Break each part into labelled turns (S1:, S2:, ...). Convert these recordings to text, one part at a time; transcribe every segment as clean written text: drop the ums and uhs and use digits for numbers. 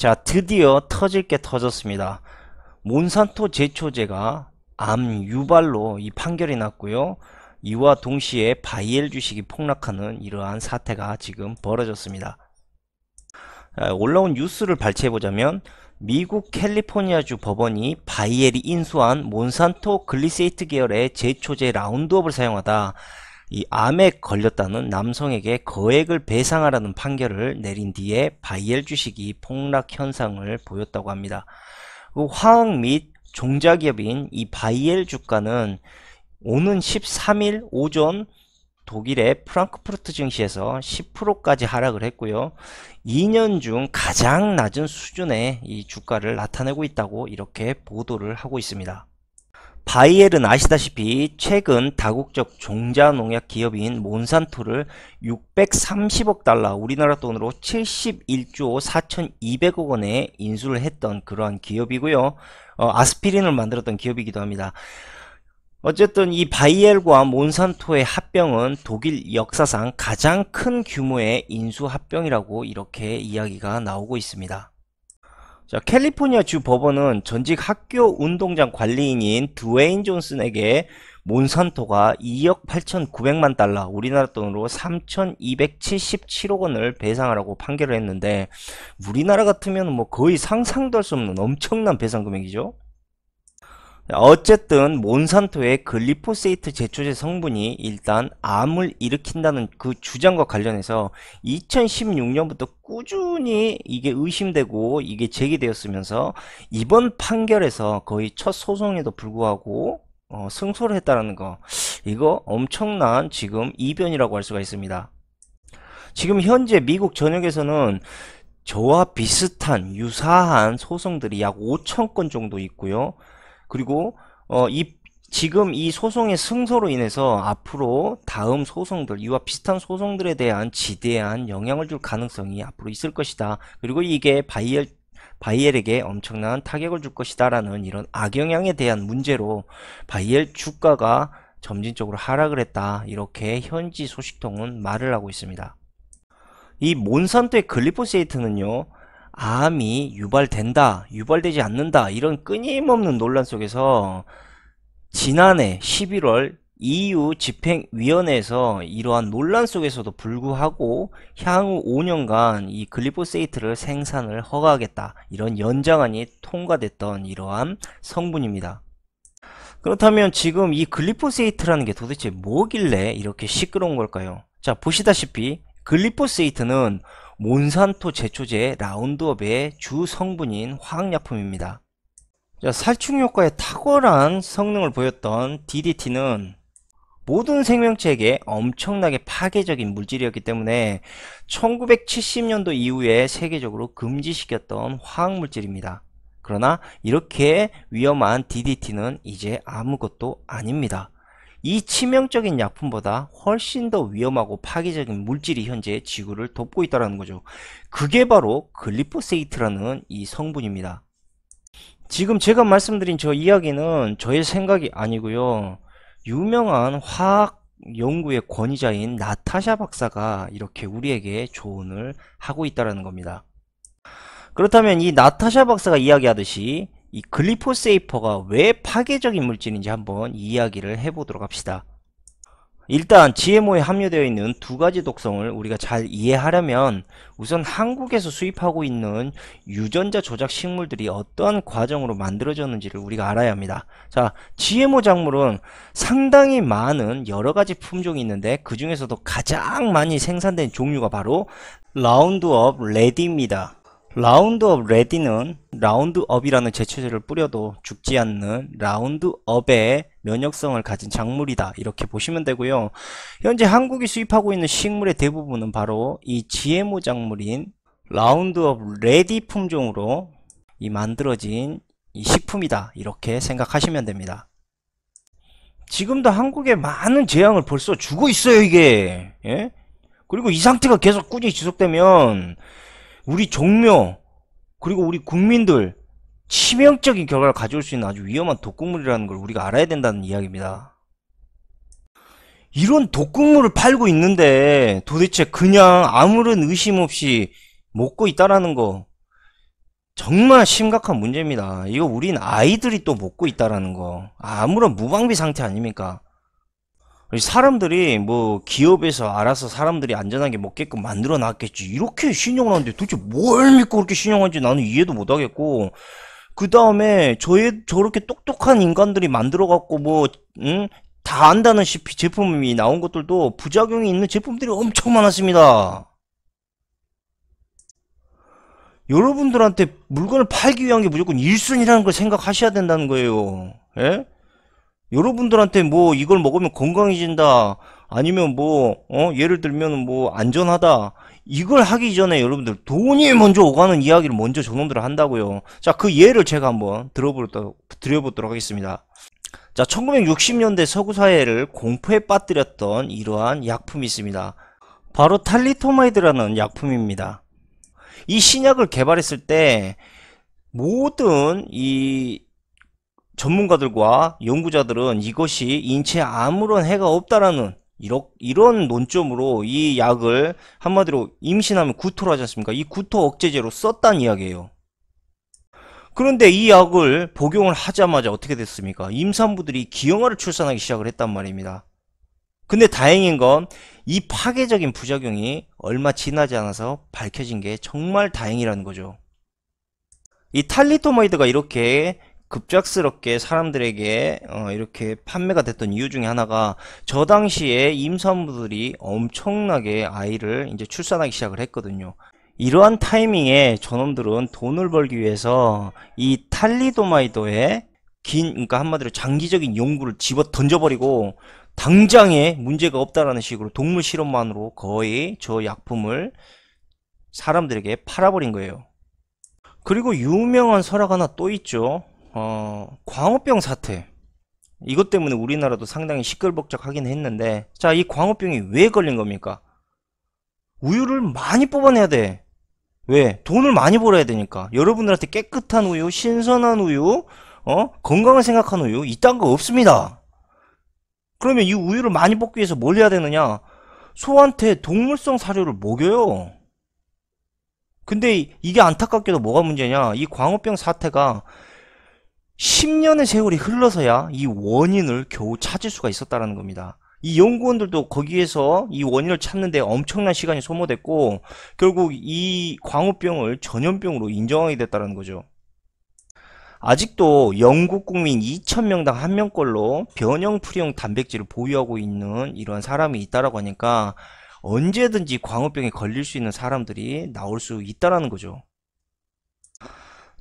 S1: 자, 드디어 터질 게 터졌습니다. 몬산토 제초제가 암 유발로 이 판결이 났고요. 이와 동시에 바이엘 주식이 폭락하는 이러한 사태가 지금 벌어졌습니다. 올라온 뉴스를 발췌해보자면 미국 캘리포니아주 법원이 바이엘이 인수한 몬산토 글리세이트 계열의 제초제 라운드업을 사용하다 이 암에 걸렸다는 남성에게 거액을 배상하라는 판결을 내린 뒤에 바이엘 주식이 폭락 현상을 보였다고 합니다. 화학 및 종자기업인 이 바이엘 주가는 오는 13일 오전 독일의 프랑크푸르트 증시에서 10%까지 하락을 했고요. 2년 중 가장 낮은 수준의 이 주가를 나타내고 있다고 이렇게 보도를 하고 있습니다. 바이엘은 아시다시피 최근 다국적 종자농약 기업인 몬산토를 630억 달러, 우리나라 돈으로 71조 4200억 원에 인수를 했던 그러한 기업이고요. 아스피린을 만들었던 기업이기도 합니다. 어쨌든 이 바이엘과 몬산토의 합병은 독일 역사상 가장 큰 규모의 인수 합병이라고 이렇게 이야기가 나오고 있습니다. 자, 캘리포니아 주 법원은 전직 학교 운동장 관리인인 드웨인 존슨에게 몬산토가 2억 8,900만 달러, 우리나라 돈으로 3,277억 원을 배상하라고 판결을 했는데, 우리나라 같으면 뭐 거의 상상도 할 수 없는 엄청난 배상 금액이죠. 어쨌든 몬산토의 글리포세이트 제초제 성분이 일단 암을 일으킨다는 그 주장과 관련해서 2016년부터 꾸준히 이게 의심되고 이게 제기되었으면서 이번 판결에서 거의 첫 소송에도 불구하고 승소를 했다는 거, 이거 엄청난 지금 이변이라고 할 수가 있습니다. 지금 현재 미국 전역에서는 저와 비슷한 유사한 소송들이 약 5,000건 정도 있고요. 그리고 지금 이 소송의 승소로 인해서 앞으로 다음 소송들, 이와 비슷한 소송들에 대한 지대한 영향을 줄 가능성이 앞으로 있을 것이다. 그리고 이게 바이엘에게 엄청난 타격을 줄 것이다 라는 이런 악영향에 대한 문제로 바이엘 주가가 점진적으로 하락을 했다, 이렇게 현지 소식통은 말을 하고 있습니다. 이 몬산토의 글리포세이트는요, 암이 유발된다, 유발되지 않는다, 이런 끊임없는 논란 속에서 지난해 11월 EU 집행위원회에서 이러한 논란 속에서도 불구하고 향후 5년간 이 글리포세이트를 생산을 허가하겠다, 이런 연장안이 통과됐던 이러한 성분입니다. 그렇다면 지금 이 글리포세이트라는 게 도대체 뭐길래 이렇게 시끄러운 걸까요? 자, 보시다시피 글리포세이트는 몬산토 제초제 라운드업의 주 성분인 화학약품입니다. 자, 살충 효과에 탁월한 성능을 보였던 DDT는 모든 생명체에게 엄청나게 파괴적인 물질이었기 때문에 1970년도 이후에 세계적으로 금지시켰던 화학물질입니다. 그러나 이렇게 위험한 DDT는 이제 아무것도 아닙니다. 이 치명적인 약품보다 훨씬 더 위험하고 파괴적인 물질이 현재 지구를 덮고 있다는 거죠. 그게 바로 글리포세이트라는 이 성분입니다. 지금 제가 말씀드린 저 이야기는 저의 생각이 아니고요. 유명한 화학 연구의 권위자인 나타샤 박사가 이렇게 우리에게 조언을 하고 있다는 겁니다. 그렇다면 이 나타샤 박사가 이야기하듯이 이 글리포세이퍼가 왜 파괴적인 물질인지 한번 이야기를 해보도록 합시다. 일단 GMO에 함유되어 있는 두 가지 독성을 우리가 잘 이해하려면 우선 한국에서 수입하고 있는 유전자 조작 식물들이 어떠한 과정으로 만들어졌는지를 우리가 알아야 합니다. 자, GMO 작물은 상당히 많은 여러가지 품종이 있는데 그 중에서도 가장 많이 생산된 종류가 바로 라운드업 레디입니다. 라운드업 레디는 라운드업이라는 제초제를 뿌려도 죽지 않는 라운드업의 면역성을 가진 작물이다, 이렇게 보시면 되고요. 현재 한국이 수입하고 있는 식물의 대부분은 바로 이 GMO 작물인 라운드업 레디 품종으로 만들어진 이 식품이다, 이렇게 생각하시면 됩니다. 지금도 한국에 많은 재앙을 벌써 주고 있어요, 이게. 예? 그리고 이 상태가 계속 꾸준히 지속되면 우리 종묘 그리고 우리 국민들 치명적인 결과를 가져올 수 있는 아주 위험한 독극물이라는 걸 우리가 알아야 된다는 이야기입니다. 이런 독극물을 팔고 있는데 도대체 그냥 아무런 의심 없이 먹고 있다라는 거, 정말 심각한 문제입니다. 이거 우린 아이들이 또 먹고 있다라는 거. 아무런 무방비 상태 아닙니까? 사람들이 뭐 기업에서 알아서 사람들이 안전하게 먹게끔 만들어 놨겠지. 이렇게 신용을 하는데 도대체 뭘 믿고 그렇게 신용하는지 나는 이해도 못 하겠고. 그 다음에 저렇게 똑똑한 인간들이 만들어 갖고 뭐, 응? 다 안다는 시피 제품이 나온 것들도 부작용이 있는 제품들이 엄청 많았습니다. 여러분들한테 물건을 팔기 위한 게 무조건 1순위라는 걸 생각하셔야 된다는 거예요. 예? 여러분들한테 뭐 이걸 먹으면 건강해진다. 아니면 뭐, 예를 들면 뭐 안전하다. 이걸 하기 전에 여러분들 돈이 먼저 오가는 이야기를 먼저 저놈들은 한다고요. 자, 그 예를 제가 한번 드려보도록 하겠습니다. 자, 1960년대 서구 사회를 공포에 빠뜨렸던 이러한 약품이 있습니다. 바로 탈리토마이드라는 약품입니다. 이 신약을 개발했을 때 모든 이 전문가들과 연구자들은 이것이 인체에 아무런 해가 없다라는 이런 논점으로 이 약을 한마디로 임신하면 구토를 하지 않습니까? 이 구토 억제제로 썼다는 이야기예요. 그런데 이 약을 복용을 하자마자 어떻게 됐습니까? 임산부들이 기형아를 출산하기 시작을 했단 말입니다. 근데 다행인 건 이 파괴적인 부작용이 얼마 지나지 않아서 밝혀진 게 정말 다행이라는 거죠. 이 탈리토마이드가 이렇게 급작스럽게 사람들에게 이렇게 판매가 됐던 이유 중에 하나가 저 당시에 임산부들이 엄청나게 아이를 이제 출산하기 시작을 했거든요. 이러한 타이밍에 저놈들은 돈을 벌기 위해서 이 탈리도마이드에 그러니까 한마디로 장기적인 연구를 집어 던져버리고 당장에 문제가 없다라는 식으로 동물 실험만으로 거의 저 약품을 사람들에게 팔아버린 거예요. 그리고 유명한 설화가 하나 또 있죠. 광우병 사태. 이것 때문에 우리나라도 상당히 시끌벅적하긴 했는데, 자, 이 광우병이 왜 걸린 겁니까? 우유를 많이 뽑아내야 돼. 왜? 돈을 많이 벌어야 되니까. 여러분들한테 깨끗한 우유, 신선한 우유, 건강을 생각하는 우유, 이딴 거 없습니다. 그러면 이 우유를 많이 뽑기 위해서 뭘 해야 되느냐? 소한테 동물성 사료를 먹여요. 근데 이게 안타깝게도 뭐가 문제냐? 이 광우병 사태가 10년의 세월이 흘러서야 이 원인을 겨우 찾을 수가 있었다는 겁니다. 이 연구원들도 거기에서 이 원인을 찾는데 엄청난 시간이 소모됐고 결국 이 광우병을 전염병으로 인정하게 됐다는 거죠. 아직도 영국 국민 2,000명당 1명꼴로 변형 프리용 단백질을 보유하고 있는 이런 사람이 있다라고 하니까 언제든지 광우병에 걸릴 수 있는 사람들이 나올 수 있다라는 거죠.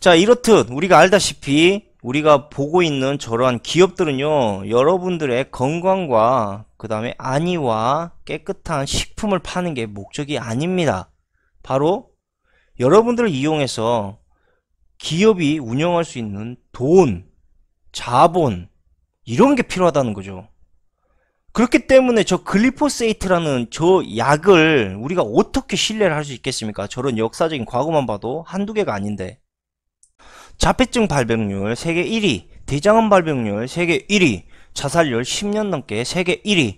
S1: 자, 이렇듯 우리가 알다시피 우리가 보고 있는 저러한 기업들은요, 여러분들의 건강과 그 다음에 안위와 깨끗한 식품을 파는 게 목적이 아닙니다. 바로 여러분들을 이용해서 기업이 운영할 수 있는 돈, 자본, 이런 게 필요하다는 거죠. 그렇기 때문에 저 글리포세이트라는 저 약을 우리가 어떻게 신뢰를 할 수 있겠습니까? 저런 역사적인 과거만 봐도 한두 개가 아닌데. 자폐증 발병률 세계 1위, 대장암 발병률 세계 1위, 자살률 10년 넘게 세계 1위,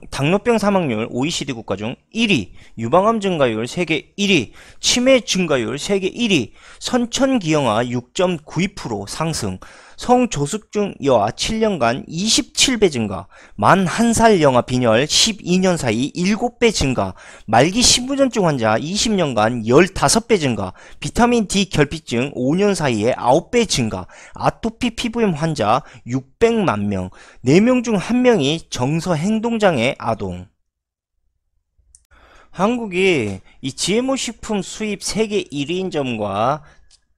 S1: 당뇨병 사망률 OECD 국가 중 1위, 유방암 증가율 세계 1위, 치매 증가율 세계 1위, 선천기형아 6.92% 상승, 성조숙증 여아 7년간 27배 증가, 만 1살 영아 빈혈 12년 사이 7배 증가, 말기 신부전증 환자 20년간 15배 증가, 비타민 D 결핍증 5년 사이에 9배 증가, 아토피 피부염 환자 600만 명, 4명 중 1명이 정서 행동장애 아동. 한국이 이 GMO 식품 수입 세계 1위인 점과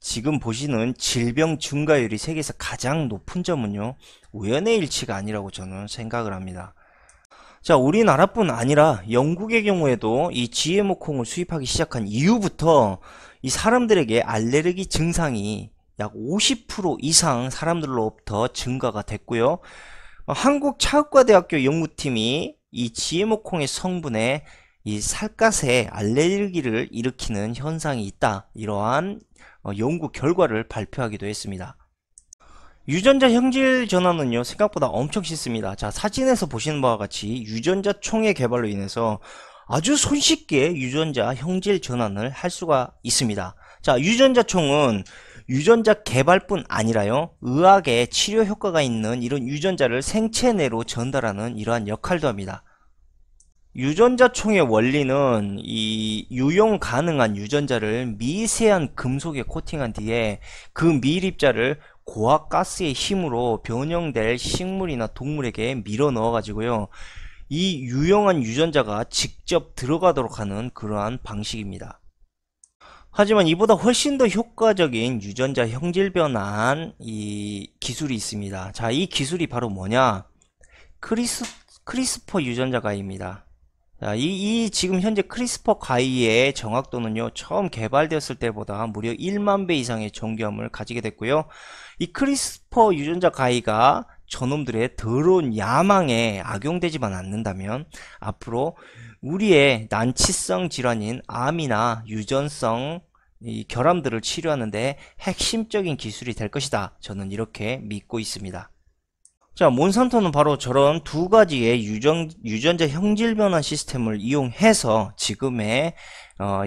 S1: 지금 보시는 질병 증가율이 세계에서 가장 높은 점은요, 우연의 일치가 아니라고 저는 생각을 합니다. 자, 우리나라뿐 아니라 영국의 경우에도 이 GMO 콩을 수입하기 시작한 이후부터 이 사람들에게 알레르기 증상이 약 50% 이상 사람들로부터 증가가 됐고요. 한국차의과대학교 연구팀이 이 GMO 콩의 성분에 이 살갗에 알레르기를 일으키는 현상이 있다, 이러한 연구 결과를 발표하기도 했습니다. 유전자 형질 전환은요, 생각보다 엄청 쉽습니다. 자, 사진에서 보시는 바와 같이 유전자 총의 개발로 인해서 아주 손쉽게 유전자 형질 전환을 할 수가 있습니다. 자, 유전자총은 유전자 개발뿐 아니라요, 의학에 치료 효과가 있는 이런 유전자를 생체 내로 전달하는 이러한 역할도 합니다. 유전자총의 원리는 이 유용 가능한 유전자를 미세한 금속에 코팅한 뒤에 그 미립자를 고압가스의 힘으로 변형될 식물이나 동물에게 밀어 넣어 가지고요, 이 유용한 유전자가 직접 들어가도록 하는 그러한 방식입니다. 하지만 이보다 훨씬 더 효과적인 유전자 형질 변환 이 기술이 있습니다. 자, 이 기술이 바로 뭐냐? 크리스퍼 유전자 가위입니다. 자, 이 지금 현재 크리스퍼 가위의 정확도는요, 처음 개발되었을 때보다 무려 1만 배 이상의 정교함을 가지게 됐고요. 이 크리스퍼 유전자 가위가 저놈들의 더러운 야망에 악용되지만 않는다면 앞으로 우리의 난치성 질환인 암이나 유전성 이 결함들을 치료하는데 핵심적인 기술이 될 것이다. 저는 이렇게 믿고 있습니다. 자, 몬산토는 바로 저런 두 가지의 유전자 형질 변환 시스템을 이용해서 지금의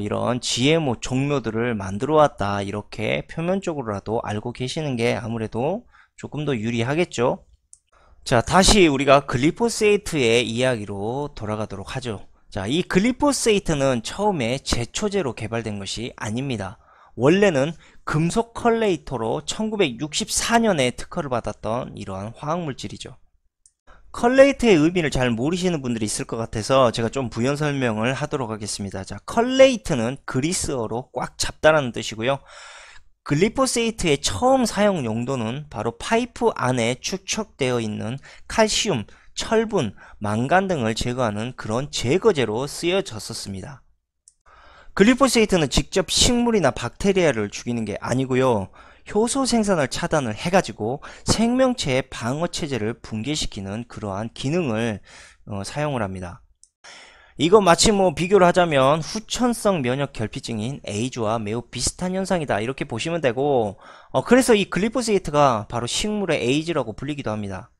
S1: 이런 GMO 종묘들을 만들어 왔다, 이렇게 표면적으로라도 알고 계시는 게 아무래도 조금 더 유리하겠죠. 자, 다시 우리가 글리포세이트의 이야기로 돌아가도록 하죠. 자, 이 글리포세이트는 처음에 제초제로 개발된 것이 아닙니다. 원래는 금속 컬레이터로 1964년에 특허를 받았던 이러한 화학물질이죠. 컬레이트의 의미를 잘 모르시는 분들이 있을 것 같아서 제가 좀 부연 설명을 하도록 하겠습니다. 자, 컬레이트는 그리스어로 꽉 잡다라는 뜻이고요. 글리포세이트의 처음 사용 용도는 바로 파이프 안에 축적되어 있는 칼슘, 철분, 망간 등을 제거하는 그런 제거제로 쓰여졌었습니다. 글리포세이트는 직접 식물이나 박테리아를 죽이는 게 아니고요, 효소 생산을 차단을 해가지고 생명체의 방어체제를 붕괴시키는 그러한 기능을 사용을 합니다. 이거 마치 비교를 하자면 후천성 면역 결핍증인 에이즈와 매우 비슷한 현상이다, 이렇게 보시면 되고, 그래서 이 글리포세이트가 바로 식물의 에이즈라고 불리기도 합니다.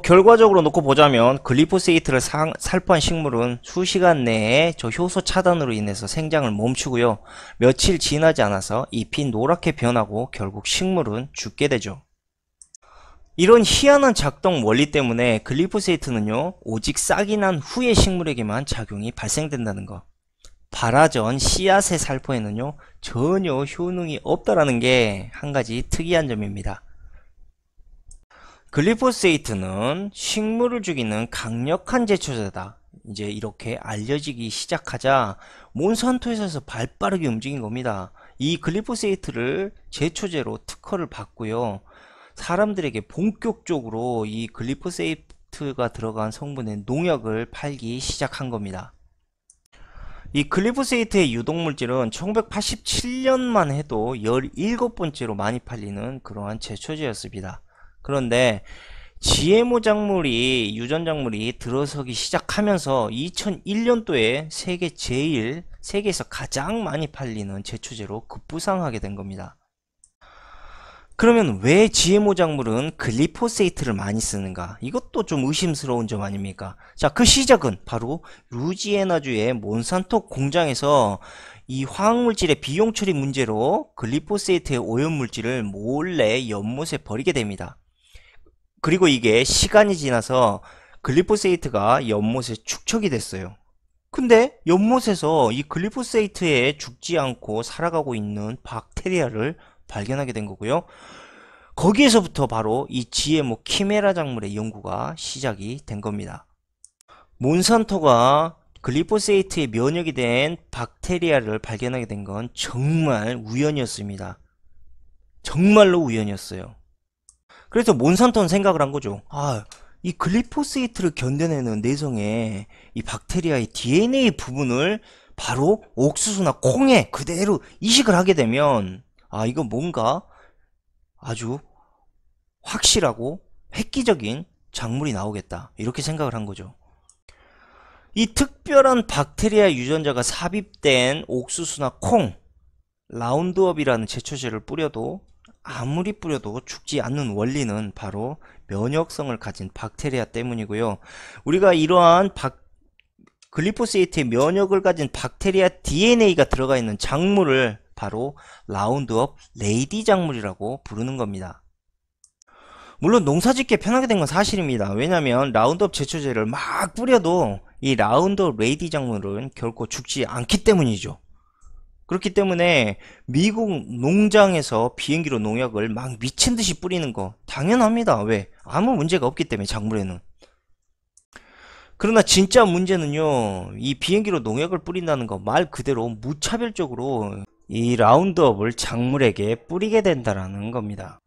S1: 결과적으로 놓고 보자면 글리포세이트를 살포한 식물은 수시간 내에 저 효소 차단으로 인해서 생장을 멈추고요, 며칠 지나지 않아서 잎이 노랗게 변하고 결국 식물은 죽게 되죠. 이런 희한한 작동 원리 때문에 글리포세이트는요, 오직 싹이 난 후의 식물에게만 작용이 발생된다는 것, 발화전 씨앗의 살포에는요 전혀 효능이 없다라는 게 한 가지 특이한 점입니다. 글리포세이트는 식물을 죽이는 강력한 제초제다, 이제 이렇게 알려지기 시작하자 몬산토에서 발빠르게 움직인 겁니다. 이 글리포세이트를 제초제로 특허를 받고요, 사람들에게 본격적으로 이 글리포세이트가 들어간 성분의 농약을 팔기 시작한 겁니다. 이 글리포세이트의 유독물질은 1987년만 해도 17번째로 많이 팔리는 그러한 제초제였습니다. 그런데 GMO 작물이, 유전작물이 들어서기 시작하면서 2001년도에 세계에서 가장 많이 팔리는 제초제로 급부상하게 된 겁니다. 그러면 왜 GMO 작물은 글리포세이트를 많이 쓰는가? 이것도 좀 의심스러운 점 아닙니까? 자, 그 시작은 바로 루지애나주의 몬산토 공장에서 이 화학물질의 비용 처리 문제로 글리포세이트의 오염물질을 몰래 연못에 버리게 됩니다. 그리고 이게 시간이 지나서 글리포세이트가 연못에 축적이 됐어요. 근데 연못에서 이 글리포세이트에 죽지 않고 살아가고 있는 박테리아를 발견하게 된 거고요. 거기에서부터 바로 이 GMO 키메라 작물의 연구가 시작이 된 겁니다. 몬산토가 글리포세이트에 면역이 된 박테리아를 발견하게 된 건 정말 우연이었습니다. 정말로 우연이었어요. 그래서 몬산토는 생각을 한 거죠. 이 글리포세이트를 견뎌내는 내성의 이 박테리아의 DNA 부분을 바로 옥수수나 콩에 그대로 이식을 하게 되면 이거 뭔가 아주 확실하고 획기적인 작물이 나오겠다, 이렇게 생각을 한 거죠. 이 특별한 박테리아 유전자가 삽입된 옥수수나 콩, 라운드업이라는 제초제를 뿌려도 아무리 뿌려도 죽지 않는 원리는 바로 면역성을 가진 박테리아 때문이고요. 우리가 이러한 글리포세이트의 면역을 가진 박테리아 DNA가 들어가 있는 작물을 바로 라운드업 레이디 작물이라고 부르는 겁니다. 물론 농사짓기 편하게 된 건 사실입니다. 왜냐면 라운드업 제초제를 막 뿌려도 이 라운드업 레이디 작물은 결코 죽지 않기 때문이죠. 그렇기 때문에 미국 농장에서 비행기로 농약을 막 미친듯이 뿌리는 거 당연합니다. 왜? 아무 문제가 없기 때문에 작물에는. 그러나 진짜 문제는요, 이 비행기로 농약을 뿌린다는 거 말 그대로 무차별적으로 이 라운드업을 작물에게 뿌리게 된다라는 겁니다.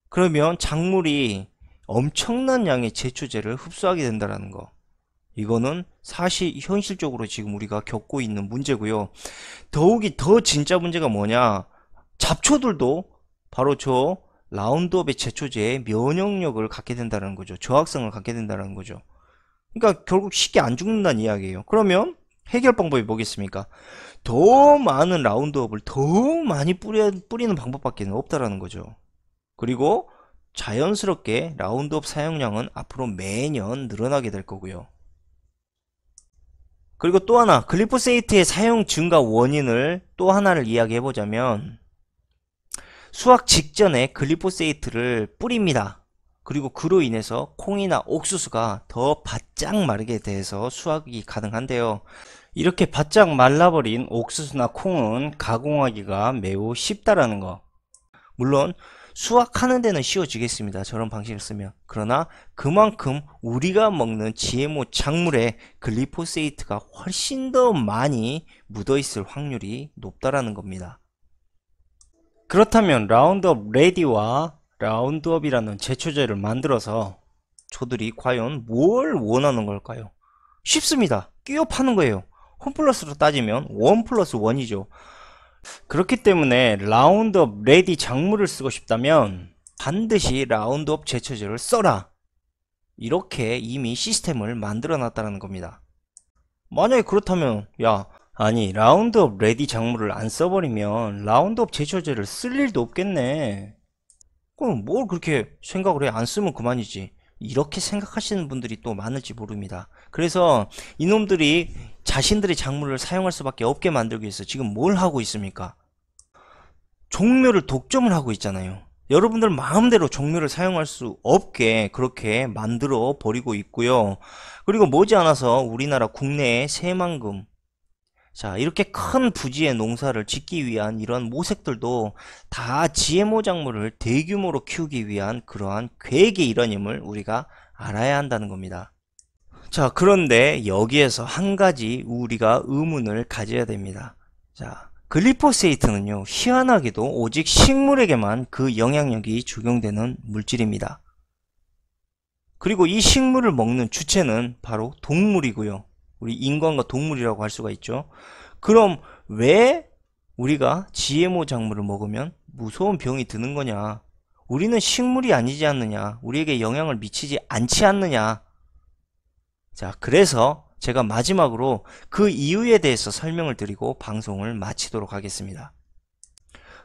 S1: 그러면 작물이 엄청난 양의 제초제를 흡수하게 된다라는 거. 이거는 사실 현실적으로 지금 우리가 겪고 있는 문제고요. 더욱이 더 진짜 문제가 뭐냐? 잡초들도 바로 저 라운드업의 제초제에 면역력을 갖게 된다는 거죠. 저항성을 갖게 된다는 거죠. 그러니까 결국 쉽게 안 죽는다는 이야기예요. 그러면 해결 방법이 뭐겠습니까? 더 많은 라운드업을 더 많이 뿌리는 방법밖에 없다라는 거죠. 그리고 자연스럽게 라운드업 사용량은 앞으로 매년 늘어나게 될 거고요. 그리고 또 하나, 글리포세이트의 사용 증가 원인을 또 하나를 이야기해보자면, 수확 직전에 글리포세이트를 뿌립니다. 그리고 그로 인해서 콩이나 옥수수가 더 바짝 마르게 돼서 수확이 가능한데요. 이렇게 바짝 말라버린 옥수수나 콩은 가공하기가 매우 쉽다라는 거. 물론 수확하는 데는 쉬워지겠습니다. 저런 방식을 쓰면. 그러나 그만큼 우리가 먹는 GMO 작물에 글리포세이트가 훨씬 더 많이 묻어있을 확률이 높다라는 겁니다. 그렇다면 라운드업 레디와 라운드업이라는 제초제를 만들어서 저들이 과연 뭘 원하는 걸까요? 쉽습니다. 끼워 파는 거예요. 홈플러스로 따지면 1 플러스 1이죠. 그렇기 때문에 라운드업 레디 작물을 쓰고 싶다면 반드시 라운드업 제초제를 써라. 이렇게 이미 시스템을 만들어 놨다는 겁니다. 만약에 그렇다면 아니 라운드업 레디 작물을 안 써버리면 라운드업 제초제를 쓸 일도 없겠네. 그럼 뭘 그렇게 생각을 해? 안 쓰면 그만이지. 이렇게 생각하시는 분들이 또 많을지 모릅니다. 그래서 이놈들이 자신들의 작물을 사용할 수밖에 없게 만들기 위해서 지금 뭘 하고 있습니까? 종묘를 독점을 하고 있잖아요. 여러분들 마음대로 종묘를 사용할 수 없게 그렇게 만들어 버리고 있고요. 그리고 머지않아서 우리나라 국내의 새만금, 자, 이렇게 큰 부지의 농사를 짓기 위한 이런 모색들도 다 GMO 작물을 대규모로 키우기 위한 그러한 계획의 일환임을 우리가 알아야 한다는 겁니다. 자, 그런데 여기에서 한 가지 우리가 의문을 가져야 됩니다. 자, 글리포세이트는요, 희한하게도 오직 식물에게만 그 영향력이 적용되는 물질입니다. 그리고 이 식물을 먹는 주체는 바로 동물이고요. 우리 인간과 동물이라고 할 수가 있죠. 그럼 왜 우리가 GMO 작물을 먹으면 무서운 병이 드는 거냐? 우리는 식물이 아니지 않느냐? 우리에게 영향을 미치지 않지 않느냐? 자, 그래서 제가 마지막으로 그 이유에 대해서 설명을 드리고 방송을 마치도록 하겠습니다.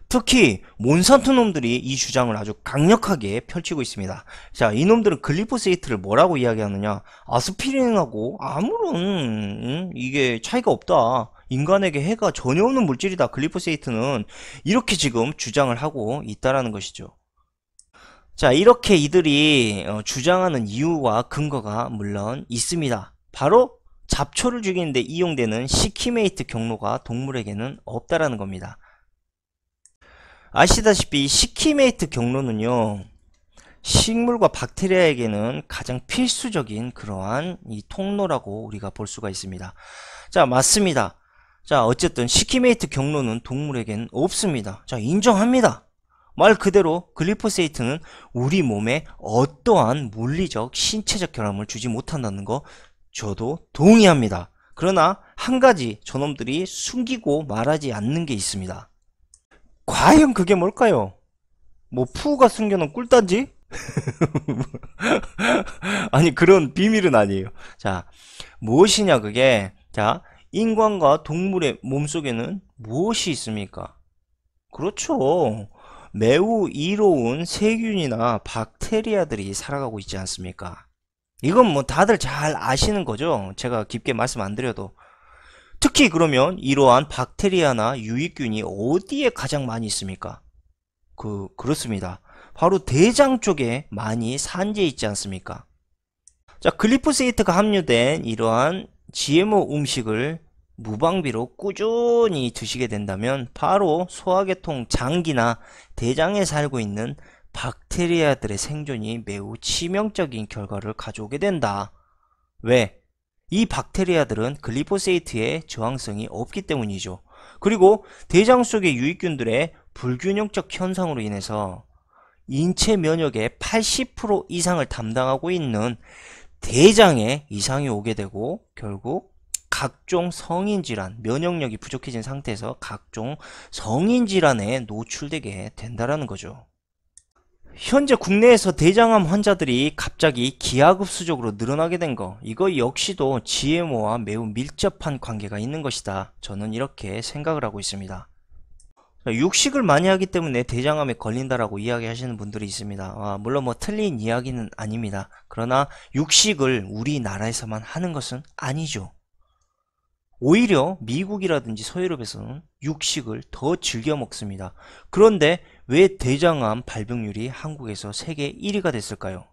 S1: 특히 몬산토 놈들이 이 주장을 아주 강력하게 펼치고 있습니다. 자, 이놈들은 글리포세이트를 뭐라고 이야기하느냐? 아스피린하고 아무런 이게 차이가 없다. 인간에게 해가 전혀 없는 물질이다. 글리포세이트는 이렇게 지금 주장을 하고 있다라는 것이죠. 자, 이렇게 이들이 주장하는 이유와 근거가 물론 있습니다. 바로 잡초를 죽이는데 이용되는 시키메이트 경로가 동물에게는 없다라는 겁니다. 아시다시피 시키메이트 경로는요, 식물과 박테리아에게는 가장 필수적인 그러한 이 통로라고 우리가 볼 수가 있습니다. 자, 맞습니다. 자, 어쨌든 시키메이트 경로는 동물에게는 없습니다. 자, 인정합니다. 말 그대로 글리포세이트는 우리 몸에 어떠한 물리적, 신체적 결함을 주지 못한다는 거 저도 동의합니다. 그러나 한 가지 저놈들이 숨기고 말하지 않는 게 있습니다. 과연 그게 뭘까요? 뭐 푸가 숨겨놓은 꿀단지? 아니 그런 비밀은 아니에요. 자, 무엇이냐 그게. 자, 인간과 동물의 몸속에는 무엇이 있습니까? 그렇죠. 매우 이로운 세균이나 박테리아들이 살아가고 있지 않습니까? 이건 뭐 다들 잘 아시는 거죠. 제가 깊게 말씀 안 드려도. 특히 그러면 이러한 박테리아나 유익균이 어디에 가장 많이 있습니까? 그렇습니다. 바로 대장 쪽에 많이 산재해 있지 않습니까? 자, 글리포세이트가 함유된 이러한 GMO 음식을 무방비로 꾸준히 드시게 된다면 바로 소화계통 장기나 대장에 살고 있는 박테리아들의 생존이 매우 치명적인 결과를 가져오게 된다. 왜? 이 박테리아들은 글리포세이트에 저항성이 없기 때문이죠. 그리고 대장 속의 유익균들의 불균형적 현상으로 인해서 인체 면역의 80% 이상을 담당하고 있는 대장에 이상이 오게 되고 결국 각종 성인질환, 면역력이 부족해진 상태에서 각종 성인질환에 노출되게 된다는 거죠. 현재 국내에서 대장암 환자들이 갑자기 기하급수적으로 늘어나게 된 거, 이거 역시도 GMO와 매우 밀접한 관계가 있는 것이다. 저는 이렇게 생각을 하고 있습니다. 육식을 많이 하기 때문에 대장암에 걸린다라고 이야기하시는 분들이 있습니다. 물론 뭐 틀린 이야기는 아닙니다. 그러나 육식을 우리나라에서만 하는 것은 아니죠. 오히려 미국이라든지 서유럽에서는 육식을 더 즐겨 먹습니다. 그런데 왜 대장암 발병률이 한국에서 세계 1위가 됐을까요?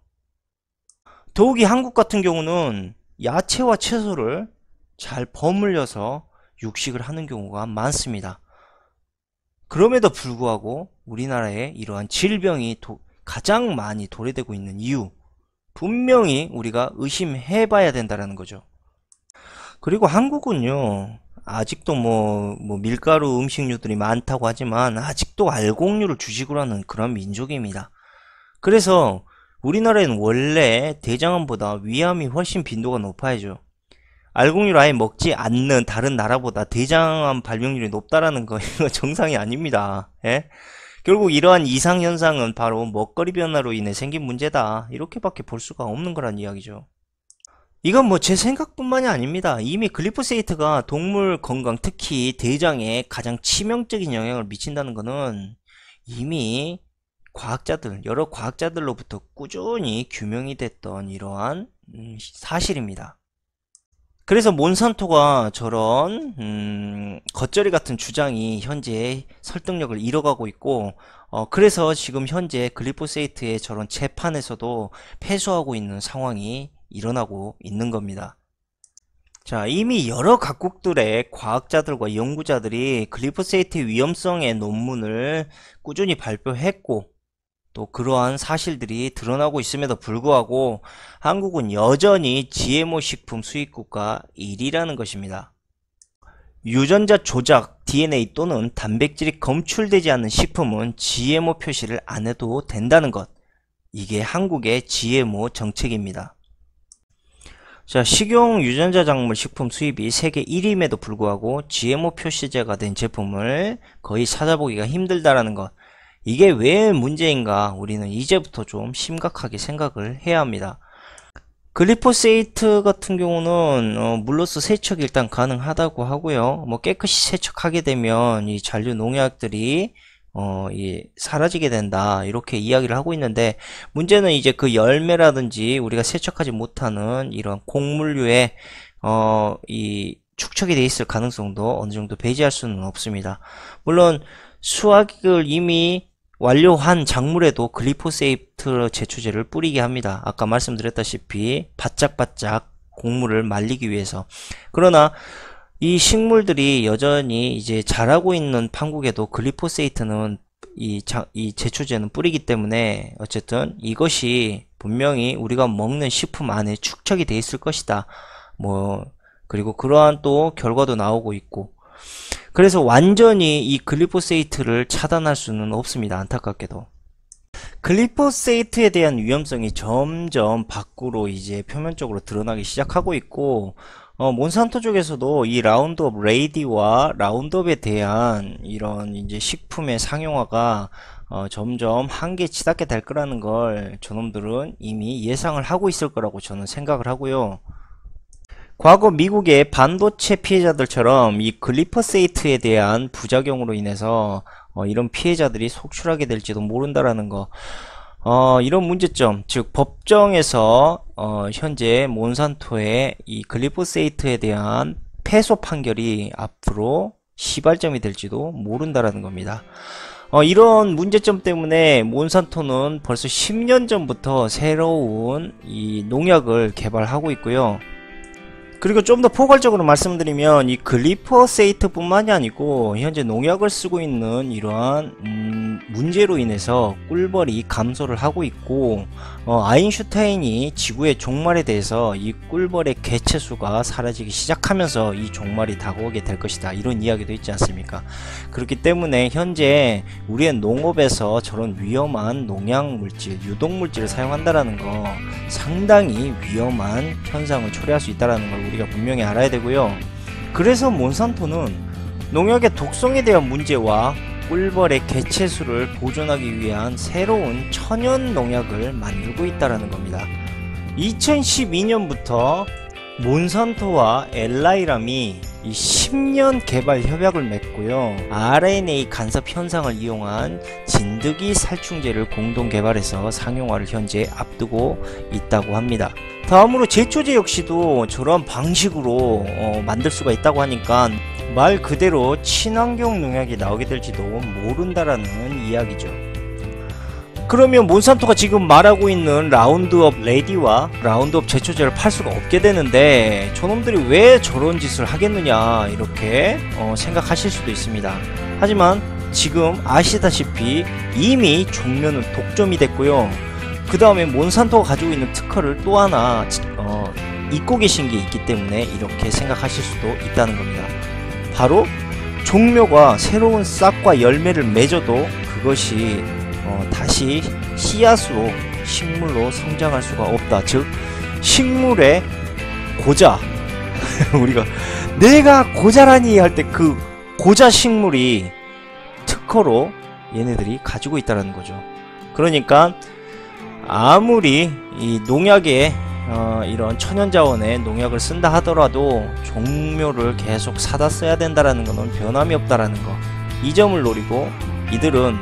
S1: 더욱이 한국 같은 경우는 야채와 채소를 잘 버물려서 육식을 하는 경우가 많습니다. 그럼에도 불구하고 우리나라에 이러한 질병이 가장 많이 도래되고 있는 이유, 분명히 우리가 의심해 봐야 된다는 거죠. 그리고 한국은요, 아직도 뭐 밀가루 음식류들이 많다고 하지만 아직도 알곡류를 주식으로 하는 그런 민족입니다. 그래서 우리나라에는 원래 대장암보다 위암이 훨씬 빈도가 높아야죠. 알곡류를 아예 먹지 않는 다른 나라보다 대장암 발병률이 높다라는 거 이거 정상이 아닙니다. 예? 결국 이러한 이상현상은 바로 먹거리 변화로 인해 생긴 문제다. 이렇게밖에 볼 수가 없는 거란 이야기죠. 이건 뭐 제 생각뿐만이 아닙니다. 이미 글리포세이트가 동물 건강, 특히 대장에 가장 치명적인 영향을 미친다는 것은 이미 여러 과학자들로부터 꾸준히 규명이 됐던 이러한 사실입니다. 그래서 몬산토가 저런 겉절이 같은 주장이 현재 설득력을 잃어가고 있고 그래서 지금 현재 글리포세이트의 저런 재판에서도 패소하고 있는 상황이 일어나고 있는 겁니다. 자, 이미 여러 각국들의 과학자들과 연구자들이 글리포세이트 위험성의 논문을 꾸준히 발표했고 또 그러한 사실들이 드러나고 있음에도 불구하고 한국은 여전히 GMO 식품 수입국가 1위라는 것입니다. 유전자 조작, DNA 또는 단백질이 검출되지 않는 식품은 GMO 표시를 안 해도 된다는 것. 이게 한국의 GMO 정책입니다. 자, 식용 유전자 작물 식품 수입이 세계 1위임에도 불구하고 GMO 표시제가 된 제품을 거의 찾아보기가 힘들다라는 것. 이게 왜 문제인가 우리는 이제부터 좀 심각하게 생각을 해야 합니다. 글리포세이트 같은 경우는 물로써 세척이 일단 가능하다고 하고요. 뭐 깨끗이 세척하게 되면 이 잔류 농약들이 사라지게 된다 이렇게 이야기를 하고 있는데 문제는 이제 그 열매라든지 우리가 세척하지 못하는 이런 곡물류에 이 축적이 돼 있을 가능성도 어느 정도 배제할 수는 없습니다. 물론 수확을 이미 완료한 작물에도 글리포세이트 제초제를 뿌리게 합니다. 아까 말씀드렸다시피 바짝바짝 곡물을 말리기 위해서. 그러나 이 식물들이 여전히 이제 자라고 있는 판국에도 글리포세이트는 이 제초제는 뿌리기 때문에 어쨌든 이것이 분명히 우리가 먹는 식품 안에 축적이 돼 있을 것이다. 그리고 그러한 또 결과도 나오고 있고 그래서 완전히 이 글리포세이트를 차단할 수는 없습니다. 안타깝게도. 글리포세이트에 대한 위험성이 점점 밖으로 이제 표면적으로 드러나기 시작하고 있고 몬산토 쪽에서도 이 라운드업 레이디와 라운드업에 대한 이런 이제 식품의 상용화가 점점 한계에 치닫게 될 거라는 걸 저놈들은 이미 예상을 하고 있을 거라고 저는 생각을 하고요. 과거 미국의 반도체 피해자들처럼 이 글리포세이트에 대한 부작용으로 인해서 이런 피해자들이 속출하게 될지도 모른다라는 거. 이런 문제점, 즉 법정에서 현재 몬산토의 이 글리포세이트에 대한 패소 판결이 앞으로 시발점이 될지도 모른다라는 겁니다. 이런 문제점 때문에 몬산토는 벌써 10년 전부터 새로운 이 농약을 개발하고 있고요. 그리고 좀 더 포괄적으로 말씀드리면 이 글리포세이트 뿐만이 아니고 현재 농약을 쓰고 있는 이러한 문제로 인해서 꿀벌이 감소를 하고 있고, 아인슈타인이 지구의 종말에 대해서 이 꿀벌의 개체수가 사라지기 시작하면서 이 종말이 다가오게 될 것이다, 이런 이야기도 있지 않습니까? 그렇기 때문에 현재 우리의 농업에서 저런 위험한 농약물질, 유독물질을 사용한다라는 거 상당히 위험한 현상을 초래할 수 있다는 걸 우리가 분명히 알아야 되고요. 그래서 몬산토는 농약의 독성에 대한 문제와 꿀벌의 개체수를 보존하기 위한 새로운 천연 농약을 만들고 있다는 겁니다. 2012년부터 몬산토와 엘라이람이 이 10년 개발 협약을 맺고요. RNA 간섭 현상을 이용한 진드기 살충제를 공동 개발해서 상용화를 현재 앞두고 있다고 합니다. 다음으로 제초제 역시도 저런 방식으로 만들 수가 있다고 하니까 말 그대로 친환경 농약이 나오게 될지도 모른다라는 이야기죠. 그러면 몬산토가 지금 말하고 있는 라운드업 레디와 라운드업 제초제를 팔 수가 없게 되는데 저놈들이 왜 저런 짓을 하겠느냐, 이렇게 생각하실 수도 있습니다. 하지만 지금 아시다시피 이미 종묘는 독점이 됐고요. 그 다음에 몬산토가 가지고 있는 특허를 또 하나 잊고 계신 게 있기 때문에 이렇게 생각하실 수도 있다는 겁니다. 바로 종묘가 새로운 싹과 열매를 맺어도 그것이 다시 씨앗으로 식물로 성장할 수가 없다. 즉 식물의 고자 우리가 내가 고자라니 할 때 그 고자 식물이 특허로 얘네들이 가지고 있다는 거죠. 그러니까 아무리 이 농약에 이런 천연자원에 농약을 쓴다 하더라도 종묘를 계속 사다 써야 된다라는 것은 변함이 없다라는 거, 이 점을 노리고 이들은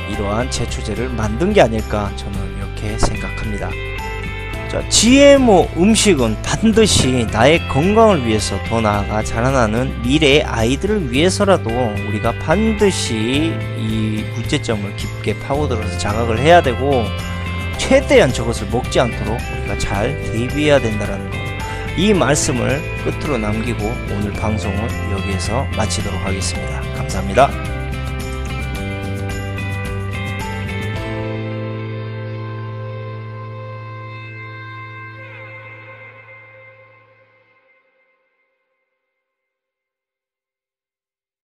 S1: 이러한 제초제를 만든 게 아닐까, 저는 이렇게 생각합니다. 자, GMO 음식은 반드시 나의 건강을 위해서, 더 나아가 자라나는 미래의 아이들을 위해서라도 우리가 반드시 이 문제점을 깊게 파고들어서 자각을 해야 되고, 최대한 저것을 먹지 않도록 우리가 잘 대비해야 된다는 거, 이 말씀을 끝으로 남기고 오늘 방송은 여기에서 마치도록 하겠습니다. 감사합니다.